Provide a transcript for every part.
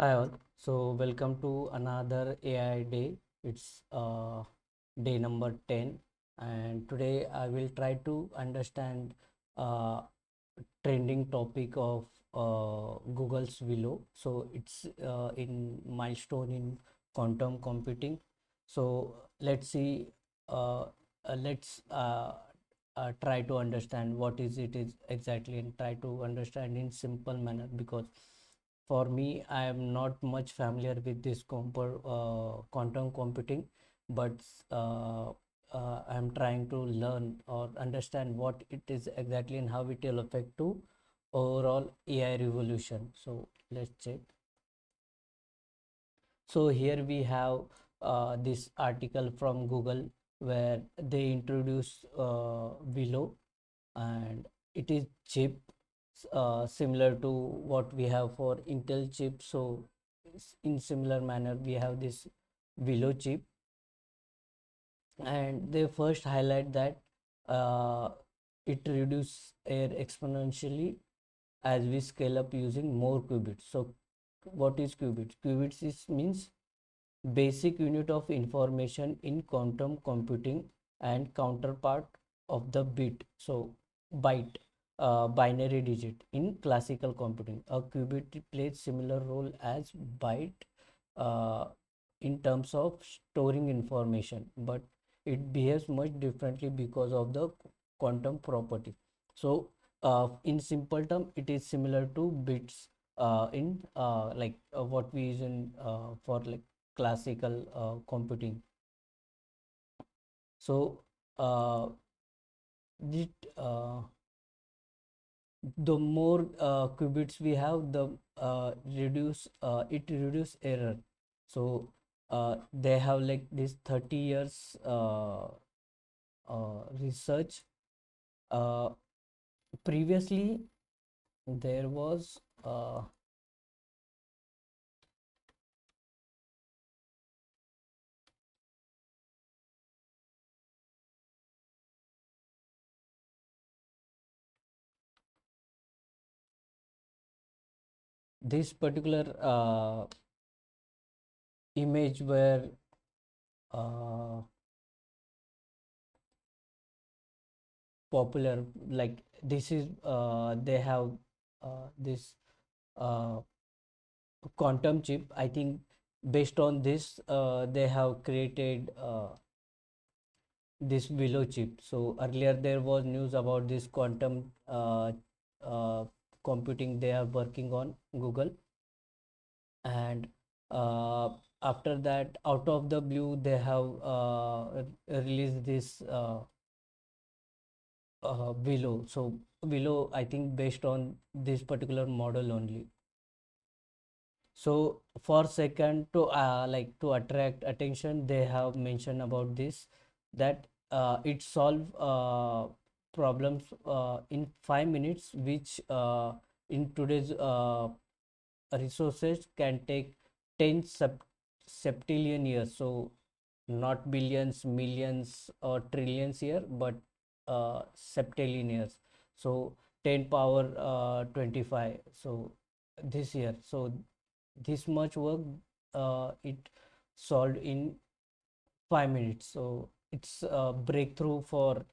Hi all. So welcome to another AI day. It's day number 10, and today I will try to understand uh, trending topic of Google's Willow. So it's in milestone in quantum computing. So uh, let's try to understand what is exactly, and try to understand in simple manner, because for me I am not much familiar with this quantum computing, but I am trying to learn or understand what it is exactly and how it will affect to overall AI revolution. So let's check. So here we have this article from Google where they introduce Willow, and it is chip similar to what we have for Intel chip. So in similar manner we have this Willow chip, and they first highlight that uh, it reduces air exponentially as we scale up using more qubits. So what is qubits? Qubits is means basic unit of information in quantum computing and counterpart of the bit. So byte, binary digit in classical computing. A qubit plays similar role as byte uh, in terms of storing information, but it behaves much differently because of the quantum property. So in simple term, it is similar to bits in what we use in for like classical computing. So uh, it, uh, the more qubits we have, the it reduce error. So they have like this 30 years research. uh, Previously there was this particular image where uh, popular, like this is they have this uh, quantum chip. I think based on this they have created this willow chip. So earlier there was news about this quantum uh, computing they are working on Google, and uh, after that, out of the blue, they have released this willow. So willow, I think based on this particular model only. So for second, to to attract attention, they have mentioned about this, that it solve problems in 5 minutes, which in today's resources can take 10 septillion years. So not billions, millions, or trillions year, but septillion years. So 10 power 25. So this year. So this much work it solved in 5 minutes. So it's a breakthrough for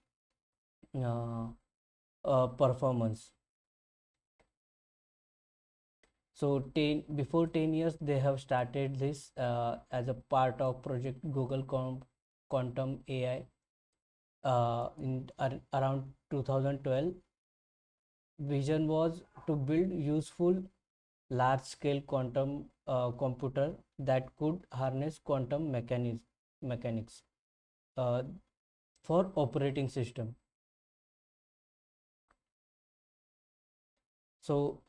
uh, performance. So before 10 years, they have started this as a part of project Quantum AI around 2012. Vision was to build useful large scale quantum computer that could harness quantum mechanics uh, for operating system. So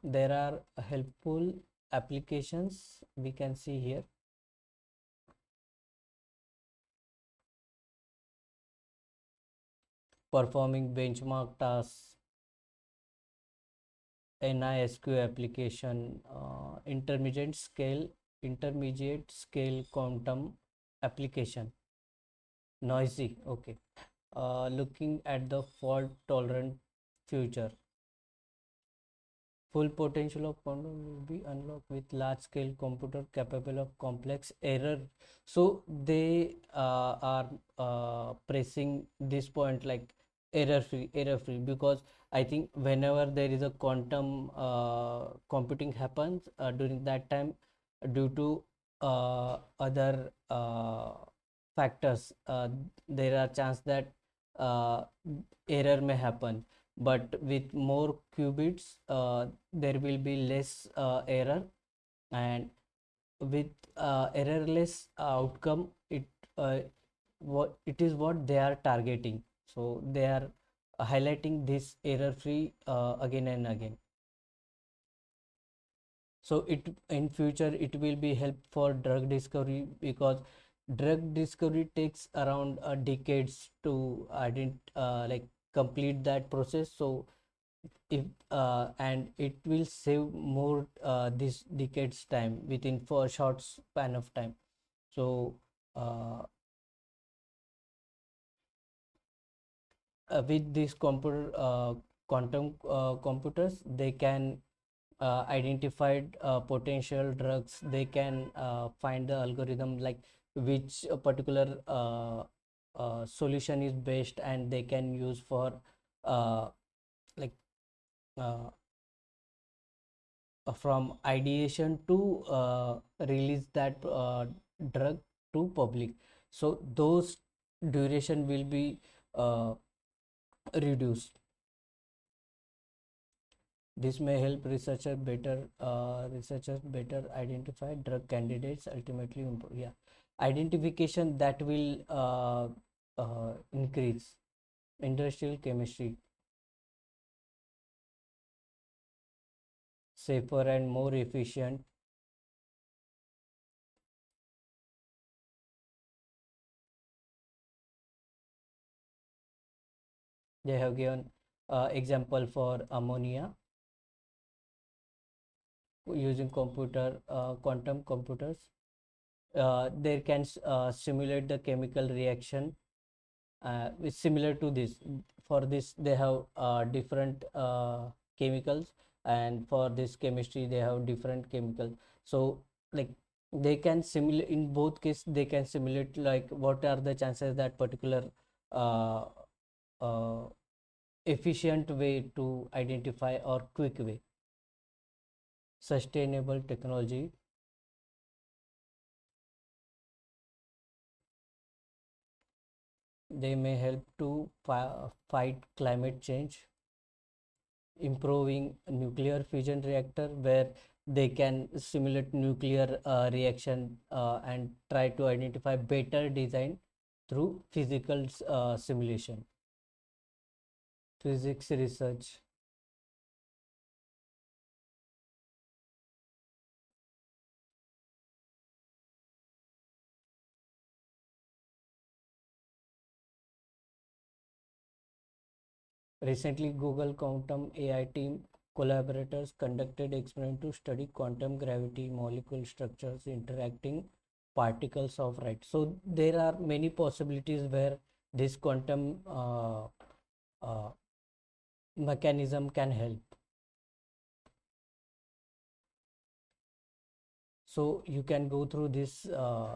there are helpful applications we can see here. Performing benchmark tasks, NISQ application, intermediate scale quantum application. Noisy, okay. Looking at the fault tolerant future. full potential of quantum will be unlocked with large scale computer capable of complex error. So they are pressing this point like error free, because I think whenever there is a quantum computing happens during that time, due to other factors, there are chance that uh, error may happen, but with more qubits there will be less error, and with errorless outcome, uh, it is what they are targeting. So they are highlighting this error free again and again. So it in future it will be help for drug discovery, because drug discovery takes around decades to like complete that process. So if and it will save more this decades time within for a short span of time. So uh, with these quantum computers, they can identified potential drugs. They can find the algorithm like which particular solution is best, and they can use for uh, like uh, from ideation to release that drug to public. So those duration will be uh, reduced. This may help researchers better identify drug candidates, ultimately improve, yeah, identification that will increase industrial chemistry, safer and more efficient. They have given example for ammonia using quantum computers. They can simulate the chemical reaction is similar to this. For this they have different chemicals, and for this chemistry they have different chemicals. So like they can simulate, in both cases they can simulate like what are the chances that particular uh, uh, efficient way to identify or quick way. Sustainable technology, they may help to fight climate change, improving nuclear fusion reactor, where they can simulate nuclear reaction and try to identify better design through physical simulation. Physics research, recently Google quantum AI team collaborators conducted experiment to study quantum gravity molecule structures interacting particles of light. So there are many possibilities where this quantum uh, mechanism can help. So you can go through this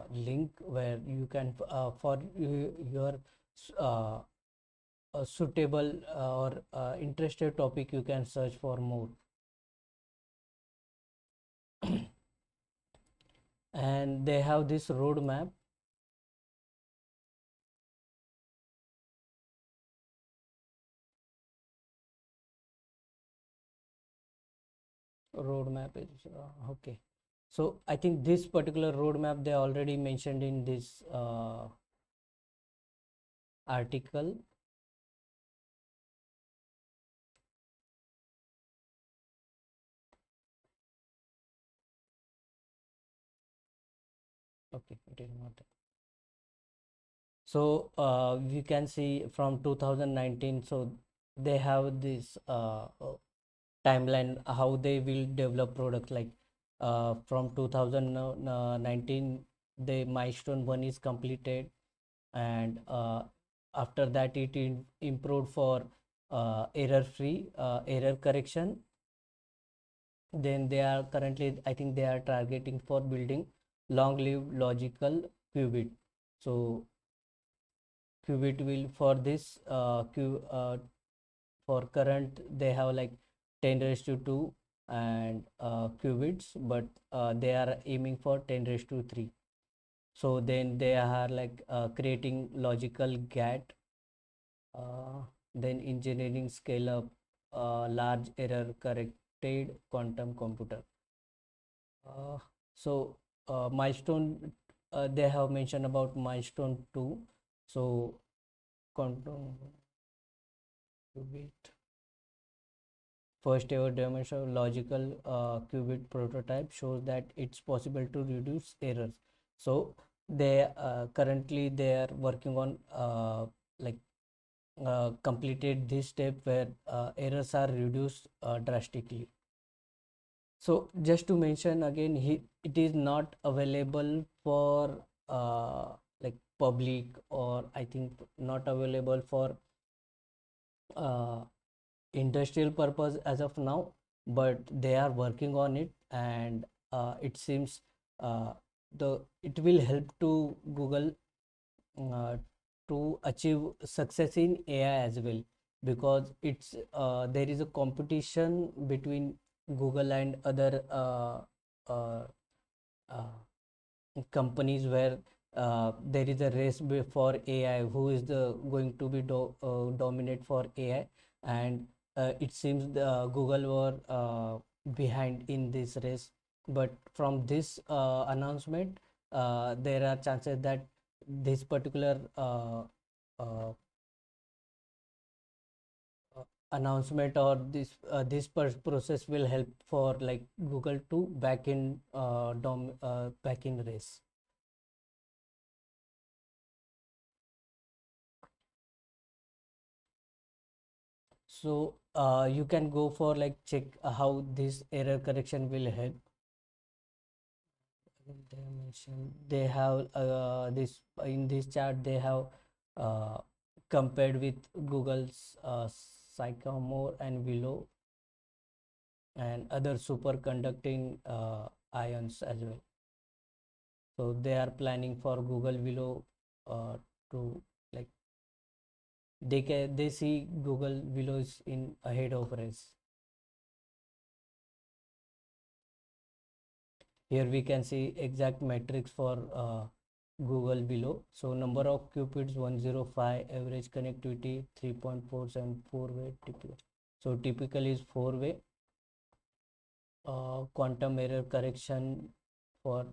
link where you can for your uh, suitable or interested topic, you can search for more. And they have this roadmap is okay. So I think this particular roadmap they already mentioned in this article. Okay, it is not. So we can see from 2019, so they have this timeline how they will develop products, like from 2019 the milestone 1 is completed, and after that it improved for error free error correction, Then they are currently, I think they are targeting for building long-lived logical qubit. So qubit will for this for current they have like 10 raised to 2 and qubits, but they are aiming for 10 raised to 3. So then they are like creating logical gate, then engineering scale up large error corrected quantum computer. So milestone, they have mentioned about milestone 2. So quantum qubit first ever dimensional logical qubit prototype shows that it's possible to reduce errors. So they currently they are working on like completed this step where errors are reduced drastically. So just to mention again, it is not available for like public, or I think not available for uh, industrial purpose as of now, but they are working on it, and it seems uh, the it will help to Google uh, to achieve success in AI as well, because it's there is a competition between Google and other uh, uh, companies where there is a race for AI, who is the going to be dominate for AI, and it seems the Google were behind in this race. But from this announcement, there are chances that this particular uh, announcement or this process will help for like Google to back in race. So you can go for like check how this error correction will help. They mentioned they have this in this chart they have compared with Google's Sycamore and Willow and other superconducting ions as well. So they are planning for Google Willow to like they see Google Willow is in ahead of race. Here we can see exact metrics for Google below. So number of qubits 105, average connectivity 3.474 way typical. So typical is 4-way. Quantum error correction for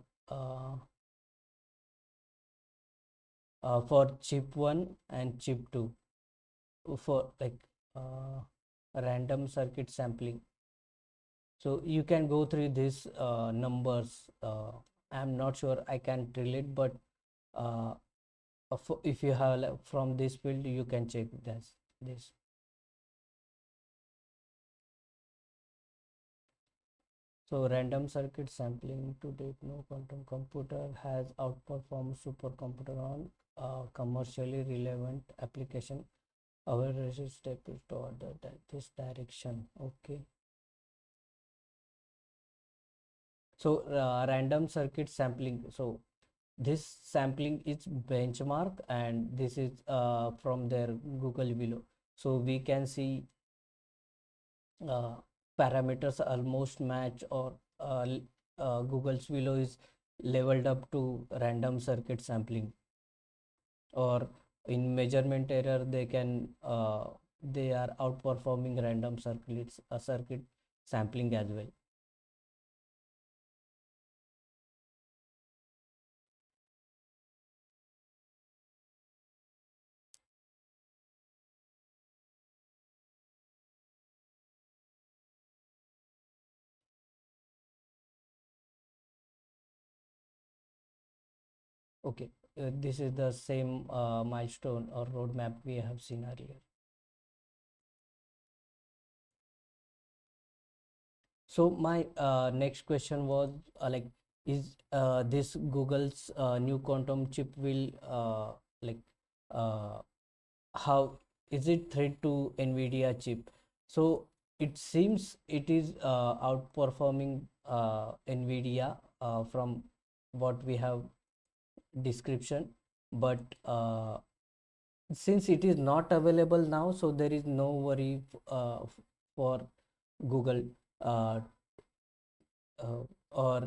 chip 1 and chip 2 for like uh, random circuit sampling. So you can go through these numbers. I'm not sure I can relate, but uh, if you have like, from this field, you can check this. So random circuit sampling to date, no quantum computer has outperformed supercomputer on commercially relevant application. Our research step is toward this direction. Okay. So random circuit sampling. So this sampling is benchmark, and this is from their Google below. So we can see uh, parameters almost match, or Google's below is leveled up to random circuit sampling, or in measurement error they are outperforming random circuit sampling as well. Okay, this is the same milestone or roadmap we have seen earlier. So my next question was like, is this Google's new quantum chip will like uh, how is it threat to NVIDIA chip? So it seems it is outperforming Nvidia from what we have description, but since it is not available now, so there is no worry for Google uh, or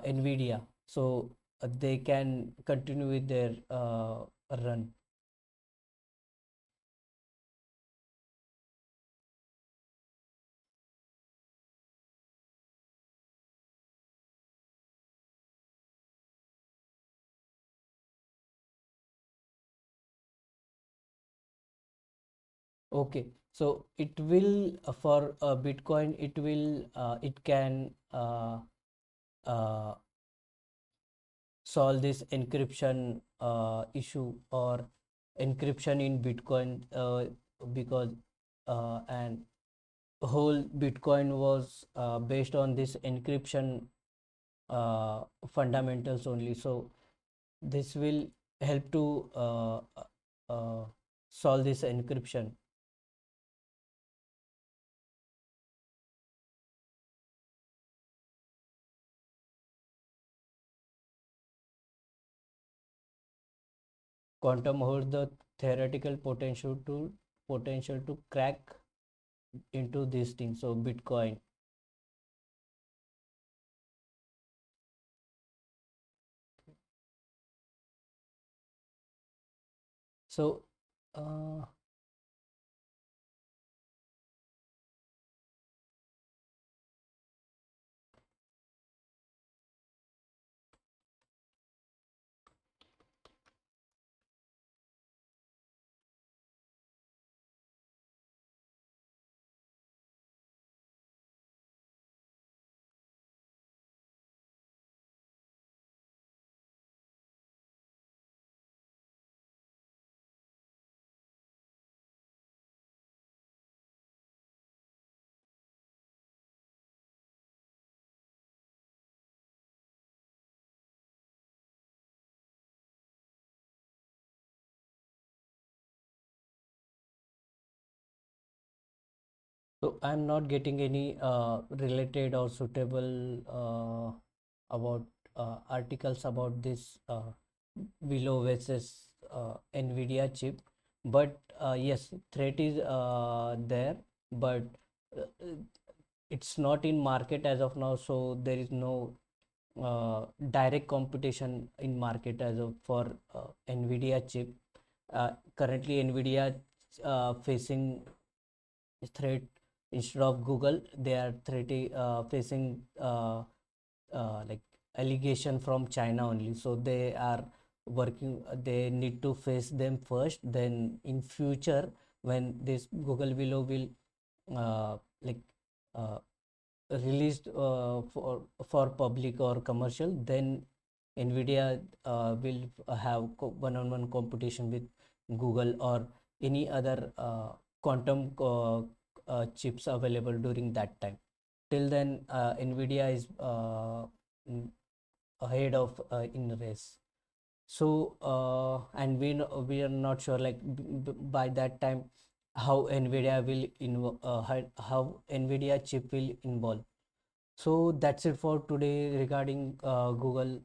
Nvidia, so they can continue with their run. Okay, so it will for Bitcoin, it can uh, solve this encryption issue or encryption in Bitcoin, because and whole Bitcoin was based on this encryption fundamentals only. So this will help to uh, solve this encryption. Quantum holds the theoretical potential to crack into these things. So Bitcoin. So uh, so I'm not getting any related or suitable about articles about this Willow versus Nvidia chip. But yes, threat is there, but uh, uh, it's not in market as of now. So there is no direct competition in market as of for Nvidia chip. Currently, Nvidia facing threat instead of Google. They are facing like allegation from China only. So they are working. They need to face them first. Then in future, when this Google Willow will like uh, released for public or commercial, then Nvidia will have one-on-one competition with Google or any other quantum chips available during that time. Till then, Nvidia is ahead of in race. So and we are not sure like by that time how Nvidia will how Nvidia chip will involve. So that's it for today regarding Google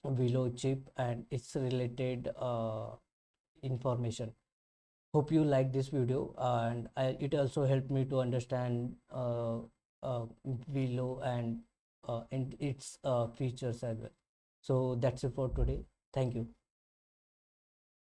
Willow chip and its related information. Hope you like this video, and it also helped me to understand Willow and its features as well. So that's it for today. Thank you.